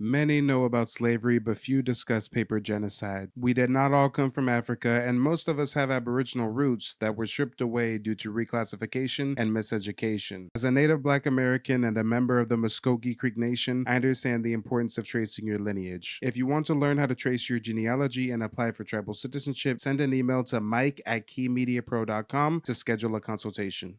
Many know about slavery, but few discuss paper genocide. We did not all come from Africa, and most of us have Aboriginal roots that were stripped away due to reclassification and miseducation. As a Native Black American and a member of the Muscogee Creek Nation, I understand the importance of tracing your lineage. If you want to learn how to trace your genealogy and apply for tribal citizenship, send an email to mike@keymediapro.com to schedule a consultation.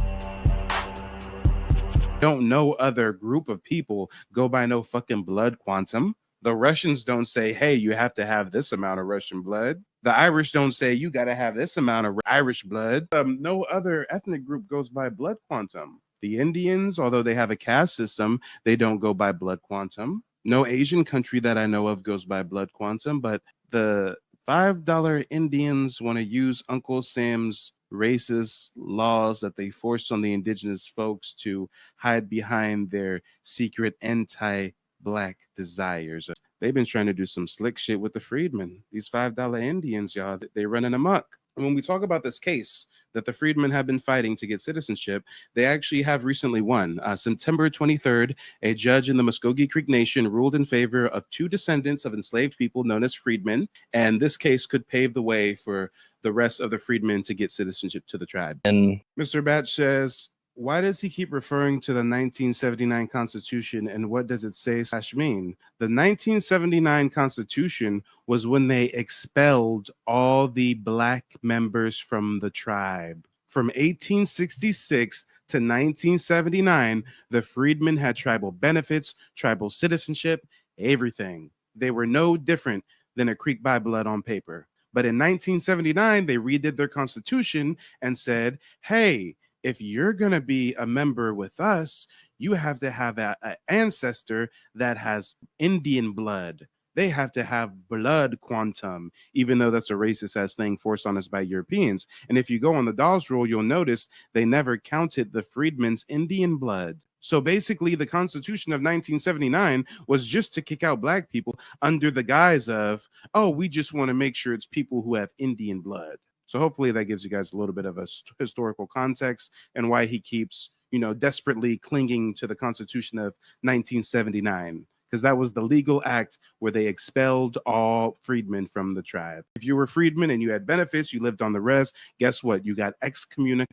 Don't no other group of people go by no fucking blood quantum. The Russians don't say, hey, you have to have this amount of Russian blood. The Irish don't say you got to have this amount of Irish blood. No other ethnic group goes by blood quantum. The Indians, although they have a caste system, they don't go by blood quantum. No Asian country that I know of goes by blood quantum, but the $5 Indians want to use Uncle Sam's racist laws that they forced on the indigenous folks to hide behind their secret anti-Black desires. They've been trying to do some slick shit with the freedmen. These $5 Indians, y'all, they running amok. When we talk about this case that the freedmen have been fighting to get citizenship, they actually have recently won. September 23rd, a judge in the Muscogee Creek Nation ruled in favor of two descendants of enslaved people known as freedmen, and this case could pave the way for the rest of the freedmen to get citizenship to the tribe. And Mr. Batch says, why does he keep referring to the 1979 Constitution, and what does it say / mean? The 1979 Constitution was when they expelled all the Black members from the tribe. From 1866 to 1979, the freedmen had tribal benefits, tribal citizenship, everything. They were no different than a Creek by blood on paper. But in 1979, they redid their constitution and said, hey, if you're going to be a member with us, you have to have an ancestor that has Indian blood. They have to have blood quantum, even though that's a racist ass thing forced on us by Europeans. And if you go on the Dawes rule, you'll notice they never counted the freedmen's Indian blood. So basically, the Constitution of 1979 was just to kick out Black people under the guise of, oh, we just want to make sure it's people who have Indian blood. So hopefully that gives you guys a little bit of a historical context and why he keeps, desperately clinging to the Constitution of 1979, because that was the legal act where they expelled all freedmen from the tribe. If you were freedmen and you had benefits, you lived on the res, guess what? You got excommunicated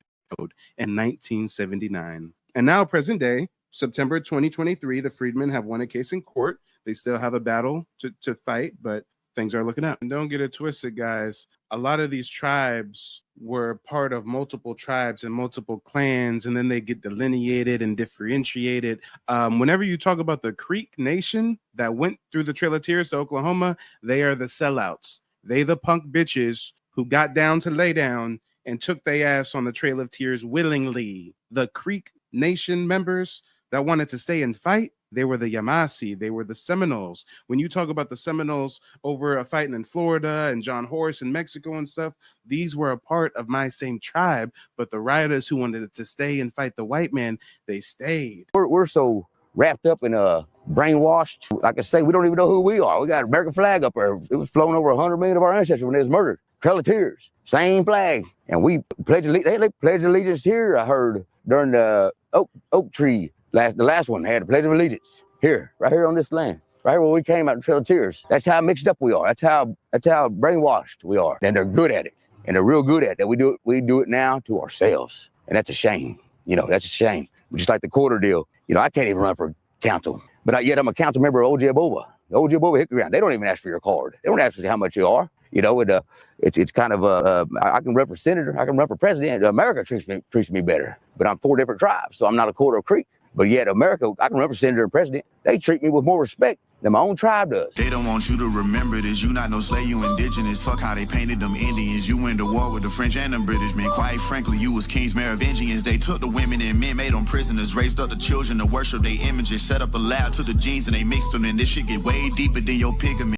in 1979. And now, present day, September 2023, the freedmen have won a case in court. They still have a battle to fight, but things are looking up. And don't get it twisted, guys. A lot of these tribes were part of multiple tribes and multiple clans, and then they get delineated and differentiated. Whenever you talk about the Creek Nation that went through the Trail of Tears to Oklahoma, they are the sellouts. They the punk bitches who got down to lay down and took their ass on the Trail of Tears willingly. The Creek Nation members that wanted to stay and fight, they were the Yamasee, they were the Seminoles. When you talk about the Seminoles over fighting in Florida and John Horse in Mexico and stuff, these were a part of my same tribe, but the rioters who wanted to stay and fight the white man, they stayed. We're so wrapped up in brainwashed. Like I say, we don't even know who we are. We got an American flag up there. It was flown over 100 million of our ancestors when they was murdered. Trail of Tears, same flag. And we pledged allegiance here, I heard, during the oak tree. The last one had a pledge of allegiance here, right here on this land, right where we came out in Trail of Tears. That's how mixed up we are. That's how brainwashed we are. And they're good at it. And they're real good at it. We do it now to ourselves. And that's a shame. That's a shame. Just like the quarter deal. I can't even run for council. But yet I'm a council member of Ojibwa. The Ojibwa hit the ground. They don't even ask for your card. They don't ask for how much you are. It's kind of I can run for senator. I can run for president. America treats me better. But I'm 4 different tribes, so I'm not a quarter of Creek. But yet America, I can run for senator and president. They treat me with more respect than my own tribe does. They don't want you to remember this. You not no slave, you indigenous. Fuck how they painted them Indians. You went to war with the French and the British, man. Quite frankly, you was kings Merovingians. They took the women and men, made them prisoners, raised up the children to worship their images, set up a lab to the genes and they mixed them, and this shit get way deeper than your pigment.